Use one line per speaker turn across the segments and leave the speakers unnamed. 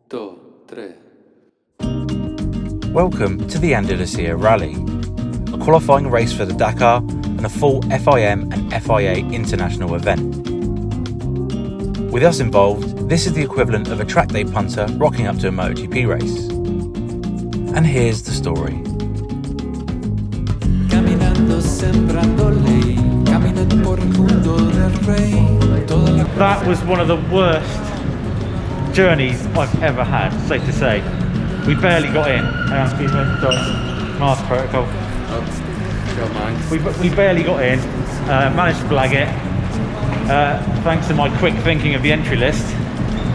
2, 3.
Welcome to the Andalucia Rally, a qualifying race for the Dakar and a full FIM and FIA international event. With us involved, this is the equivalent of a track day punter rocking up to a MotoGP race. And here's the story.
That was one of the worst journeys I've ever had, safe to say. We barely got in. Excuse me, sorry. Mask protocol.
Oh, don't mind.
We barely got in. Managed to blag it. Thanks to my quick thinking of the entry list.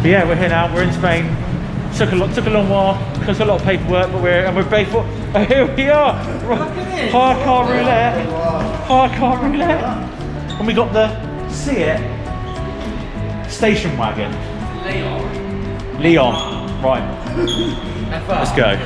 But yeah, we're here now. We're in Spain. Took a long while. Took a lot of paperwork, but we're barefoot. Oh, here we are. Hard car roulette. Hard car roulette. And we got the Seat station wagon. Leon. Right. Let's go.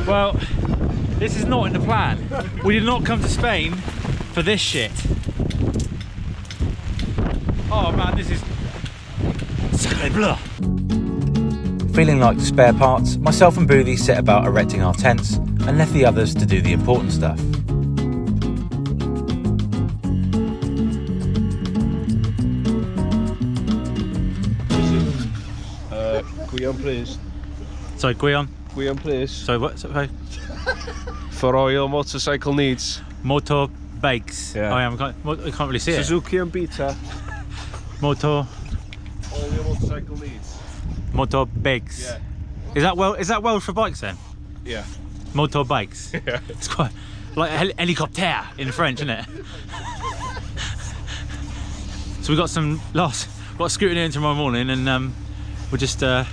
Well, this is not in the plan. We did not come to Spain for this shit. Oh man, this is sacre bleu.
Feeling like spare parts, myself and Boothie set about erecting our tents and left the others to do the important stuff.
Guion, please.
So Guion.
Guion, please.
So what? Okay.
For all your motorcycle needs.
Motorbikes.
Yeah.
I can't really see it.
Suzuki and Beta.
All
your motorcycle needs.
Motorbikes.
Yeah.
Is that Welsh for bikes then?
Yeah.
Motorbikes.
Yeah.
It's quite like a helicopter in French, isn't it? So we got some lost. Got scooting in tomorrow morning, and we're just me.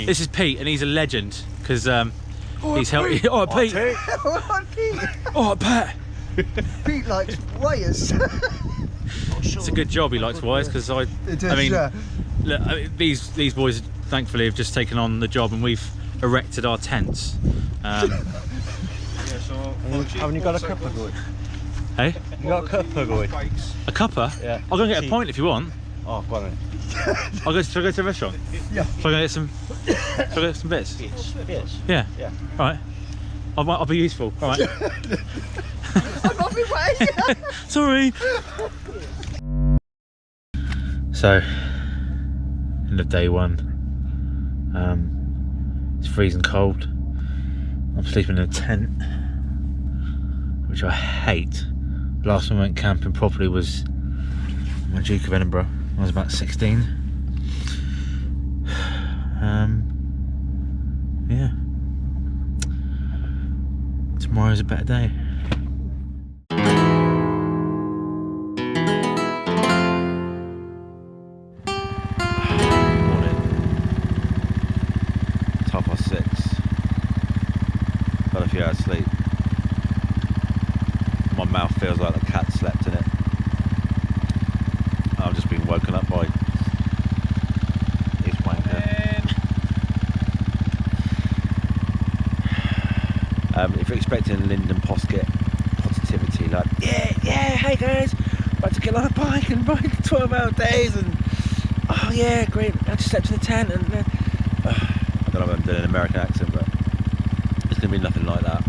This is Pete, and he's a legend because he's helped. Oh, Pete! Oh, Pat!
Pete likes wires.
It's a good job he likes wires because I mean, look, these boys thankfully have just taken on the job, and we've erected our tents.
Haven't you got a cuppa going?
Hey?
You got a cuppa going?
A cuppa?
Yeah.
I'll go and get a pint if you want.
Oh, go on then.
Shall I go to the restaurant?
Yeah.
Shall I go get some bits?
Yes.
Yeah.
Yeah.
All right. I'll be useful. All right.
I'm on my way.
Sorry. So, end of day one. It's freezing cold. I'm sleeping in a tent, which I hate. Last time I went camping properly was my Duke of Edinburgh. I was about 16. Yeah. Tomorrow's a better day.
Morning. 6:30. Got a few hours sleep. My mouth feels like the cat slept in it. I've just been woken up by this wanker. If you're expecting Lyndon Poskett positivity, like yeah, hey guys, about to get on a bike and ride 12-hour days, and oh yeah, great, I just slept in the tent, and I don't know if I'm doing an American accent, but it's gonna be nothing like that.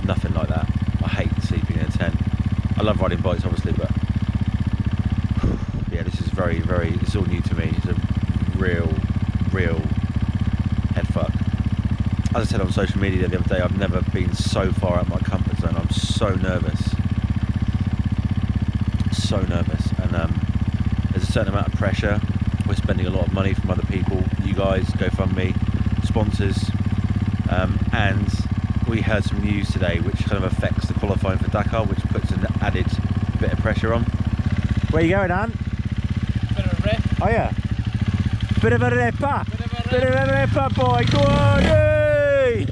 Nothing like that. I hate sleeping in a tent. I love riding bikes, obviously, but yeah, this is very, it's all new to me. It's a real head fuck. As I said on social media the other day, I've never been so far out of my comfort zone. I'm so nervous. And there's a certain amount of pressure. We're spending a lot of money from other people. You guys, GoFundMe, sponsors. and we heard some news today which kind of affects the qualifying for Dakar, which puts an added bit of pressure on. Where you going, Ant?
Bit of a rip.
Oh yeah. Bit of a ripper. Bit of a ripper, boy. Go on, hey!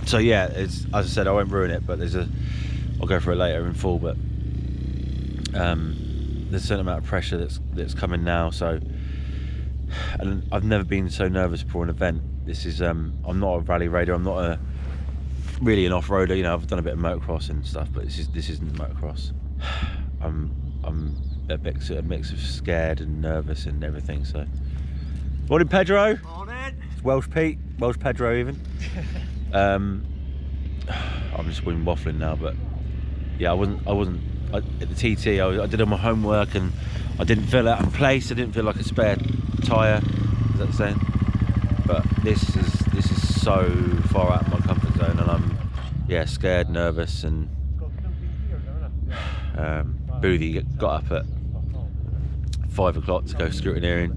So yeah, it's, as I said, I won't ruin it, but I'll go for it later in full. But there's a certain amount of pressure that's coming now. So, and I've never been so nervous for an event. This is I'm not a rally raider. I'm not really an off-roader. You know, I've done a bit of motocross and stuff, but this isn't motocross. I'm a mix of scared and nervous and everything. So, morning, Pedro.
Morning.
It's Welsh Pete, Welsh Pedro even. I'm just been waffling now, but yeah, I wasn't at the TT. I did all my homework and I didn't feel out of place. I didn't feel like a spare tyre. Is that the same? But this is so far out of my comfort zone, and I'm scared, nervous, and Boothie got up at 5 o'clock to go scrutineering.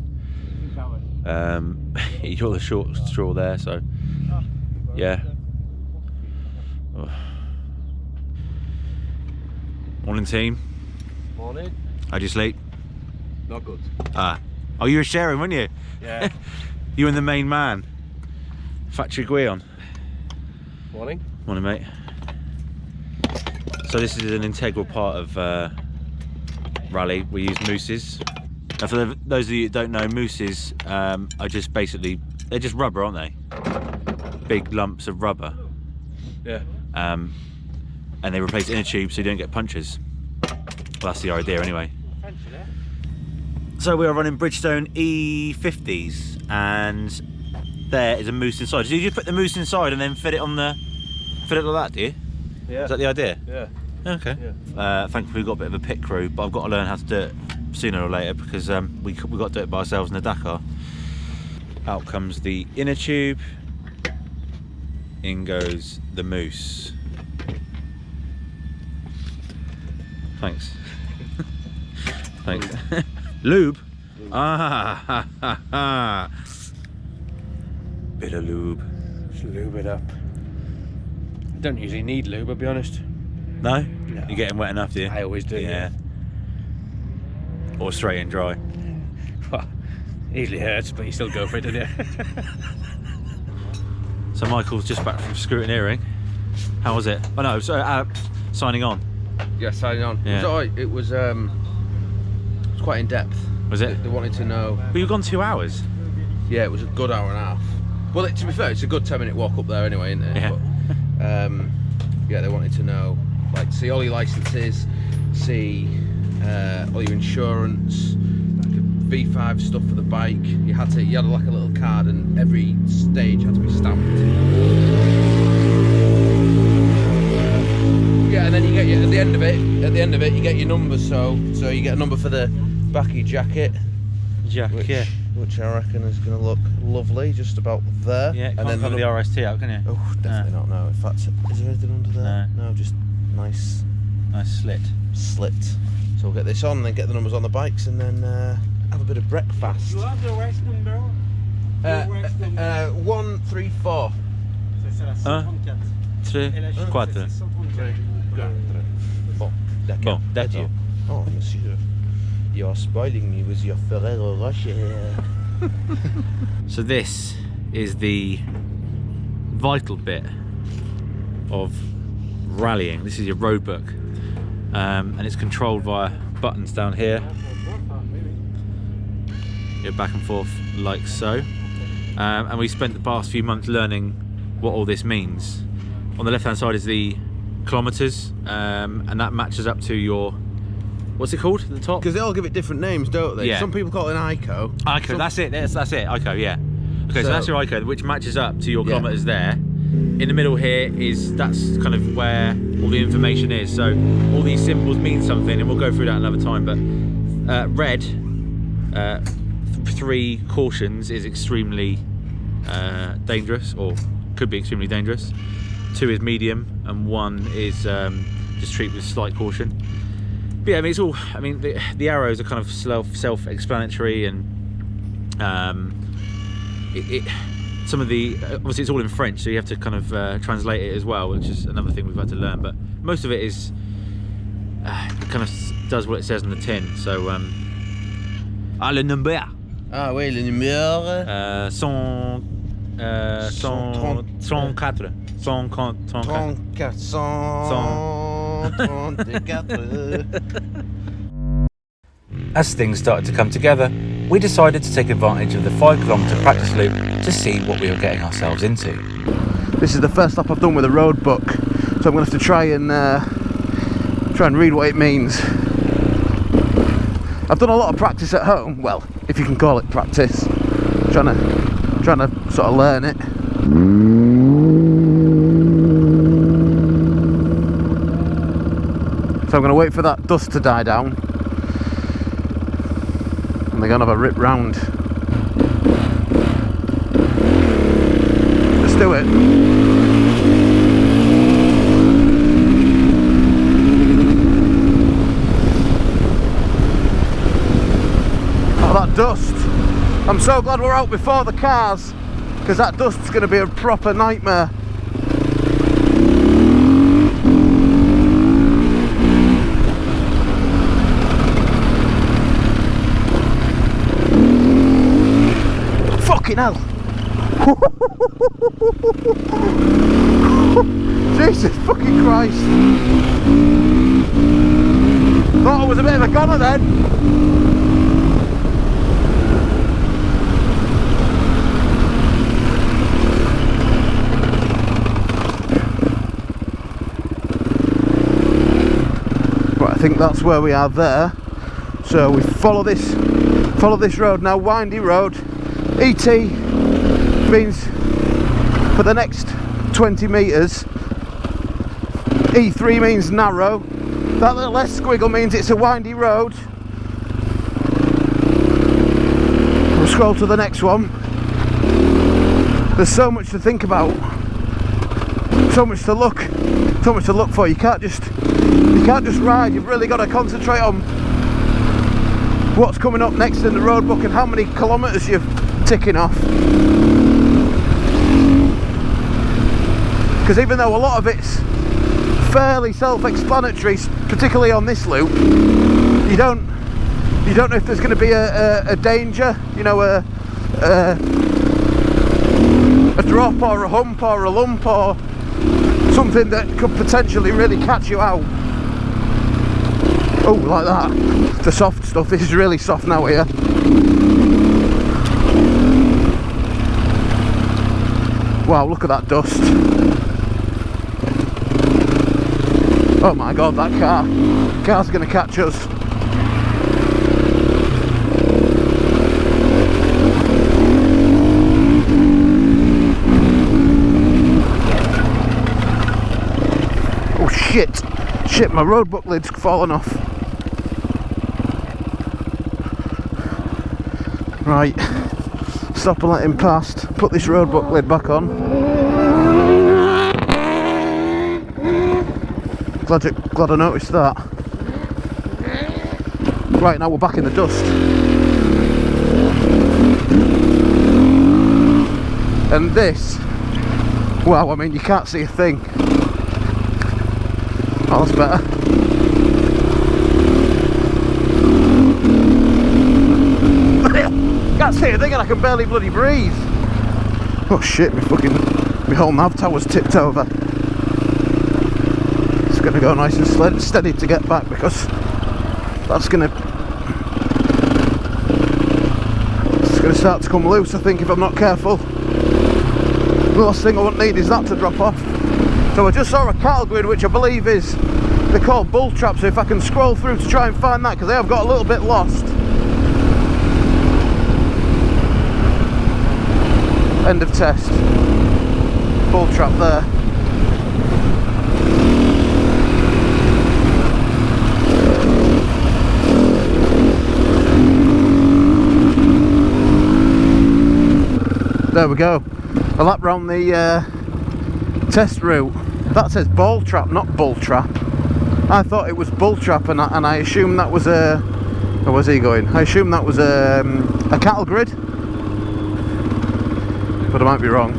He got the short straw there, so yeah. Oh. Morning, team.
Morning.
How'd you sleep?
Not good.
Oh, you were sharing, weren't you?
Yeah.
You and the main man, Factory Guion.
Morning.
Morning, mate. So this is an integral part of rally. We use mousses. Now for those of you that don't know, mousses are just basically, they're just rubber, aren't they? Big lumps of rubber.
Yeah.
And they replace inner tubes so you don't get punctures. Well, that's the idea anyway. So we are running Bridgestone E50s, and there is a mousse inside. So you just put the mousse inside and then fit it like that, do you?
Yeah.
Is that the idea?
Yeah.
Okay.
Yeah.
Thankfully we've got a bit of a pit crew, but I've got to learn how to do it sooner or later because we got to do it by ourselves in the Dakar. Out comes the inner tube, in goes the mousse. Thanks. Thanks. Lube? Ah, ha, ha, ha. Bit of lube.
Just lube it up. I don't usually need lube, I'll be honest.
No?
No.
You're getting wet enough, do you?
I always do.
Yeah. Or straight and dry.
Well, easily hurts, but you still go for it, don't you?
So Michael's just back from scrutineering. How was it? Oh no, so, signing on.
Yeah, signing on.
Yeah.
It was alright. It was quite in depth.
Was it?
They wanted to know.
Well, you've gone 2 hours.
Yeah, it was a good hour and a half. Well, to be fair, it's a good 10-minute walk up there anyway, isn't it?
Yeah.
But, yeah, they wanted to know, like, see all your licenses, see all your insurance, V5 stuff for the bike. You had like a little card, and every stage had to be stamped. Yeah, and then you get at the end of it, you get your number. So you get a number for the back of your jacket.
Jacket.
Which I reckon is going to look lovely, just about there.
Yeah,
and then
cover the RST out, can you?
Oh, definitely not. No, in fact, is there anything under there? No, just nice
slit.
slit. So we'll get this on, and then get the numbers on the bikes, and then have a bit of breakfast.
You have the race number?
134.
Tre, quattro. Bon, d'accord.
Oh, monsieur, you're spoiling me with your Ferrero Rocher.
So this is the vital bit of rallying. This is your roadbook, and it's controlled via buttons down here. Go back and forth like so, and we spent the past few months learning what all this means. On the left hand side is the kilometers, and that matches up to your, what's it called at the top?
Because they all give it different names, don't they?
Yeah.
Some people call it an ICO.
ICO, that's it, that's it, ICO, yeah. Okay, so that's your ICO, which matches up to your kilometers there. In the middle here that's kind of where all the information is. So all these symbols mean something, and we'll go through that another time. But red, 3 cautions is extremely dangerous, or could be extremely dangerous. 2 is medium, and 1 is just treat with slight caution. But yeah, I mean, it's all. I mean, the arrows are kind of self-explanatory, and
some of the obviously it's all in French, so you have to kind of translate it as well, which is another thing we've had to learn. But most of it is kind of does what it says on the tin. So le number.
Ah oui, le numéro.
134. 134.
134.
As things started to come together, we decided to take advantage of the 5-kilometre practice loop to see what we were getting ourselves into.
This is the first lap I've done with a Roadbook, so I'm going to have to try and read what it means. I've done a lot of practice at home, well, if you can call it practice, trying to sort of learn it. So I'm going to wait for that dust to die down, and they're going to have a rip round. Let's do it. Oh, that dust. I'm so glad we're out before the cars, because that dust's going to be a proper nightmare. Fucking hell. Jesus fucking Christ. Thought I was a bit of a goner then. Right, I think that's where we are there. So we follow this road now, windy road. ET means for the next 20 metres. E3 means narrow. That little S squiggle means it's a windy road. We'll scroll to the next one. There's so much to think about, so much to look for. You can't just ride. You've really got to concentrate on what's coming up next in the Roadbook and how many kilometres you're ticking off. Because even though a lot of it's fairly self-explanatory, particularly on this loop, you don't know if there's going to be a danger, you know, a drop or a hump or a lump or something that could potentially really catch you out. Oh, like that. The soft stuff. This is really soft now here. Wow, look at that dust. Oh my god, that car's gonna catch us. Oh shit, my Roadbook lid's fallen off. Right, stop and let him past. Put this Roadbook lid back on. Glad I noticed that. Right, now we're back in the dust. And this, wow, I mean, you can't see a thing. Oh, that's better. Can't see a thing and I can barely bloody breathe. Oh shit, my whole nav tower's tipped over. It's going to go nice and steady to get back, because it's going to start to come loose, I think, if I'm not careful. The last thing I won't need is that to drop off. So I just saw a cattle grid, which I believe they're called bull traps, so if I can scroll through to try and find that, because they have got a little bit lost. End of test. Bull trap there. There we go. A lap round the test route. That says ball trap, not bull trap. I thought it was bull trap, and I assumed that was a. Where was he going? I assumed that was a cattle grid. but I might be wrong.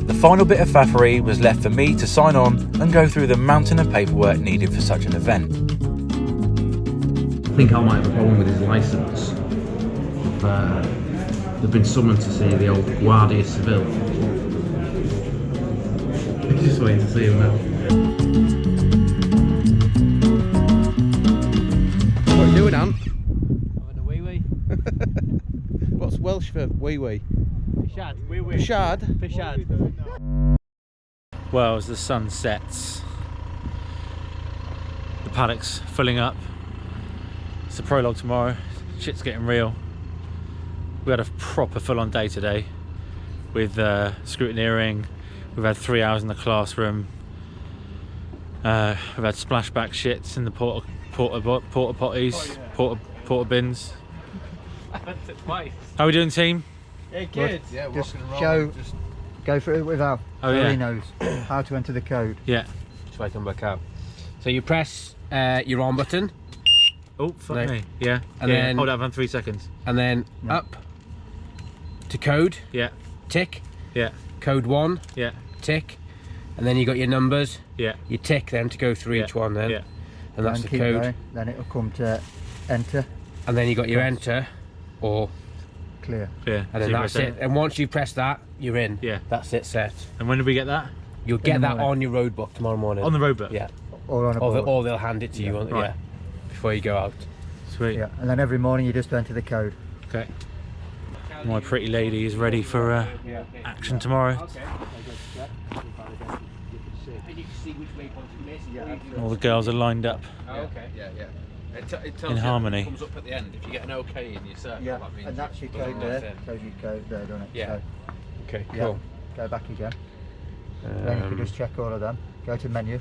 The final bit of faffery was left for me to sign on and go through the mountain of paperwork needed for such an event.
I think I might have a problem with his licence. They've been summoned to see the old Guardia Civil. Just waiting to see him now. What are you doing, Ant?
Having a wee wee.
What's Welsh for wee wee?
Pishad. Wee wee.
Pishad?
Pishad.
Well, as the sun sets, the paddock's filling up. It's the prologue tomorrow. Shit's getting real. We had a proper full-on day today with scrutineering. We've had 3 hours in the classroom. We've had splashback shits in the porta potties, porta bins.
Twice.
How are we doing, team?
Yeah, good.
Yeah,
Just go for it with Al.
Oh,
so
yeah.
he knows how to enter the code.
Yeah.
So I come back out. So you press your on button,
Oh, fuck
No.
me. Yeah.
And
yeah.
then-
Hold it up on 3 seconds.
and then
No.
up to code,
Yeah.
tick,
Yeah.
code 1,
Yeah.
tick, and then you got your numbers.
Yeah.
You tick then to go through
Yeah.
each one then,
Yeah.
and that's
And
the
keep
code.
going, then it'll come to enter,
And then you got your enter, or
clear.
Yeah.
and then that's it. And once you press that, you're in.
Yeah.
That's it, set.
And when did we get that?
You'll get
the
that
morning.
on your roadbook tomorrow morning.
On the roadbook?
Yeah.
Or on a board.
Or they'll hand it to you.
Right.
Yeah. Before you go out.
Sweet.
Yeah, and then every morning you just enter the code.
Okay. My pretty lady is ready for action tomorrow. All the girls are lined up.
Oh, okay. Yeah, yeah. It tells
In
you,
harmony.
It comes up at the end. If you get an OK in your circle,
Yeah,
that means
and that's your
it's
code
done.
there.
That's it.
Shows your code there, doesn't it?
Yeah.
Okay,
So,
cool.
yeah, go back again. Then you can just check all of them. Go to menu.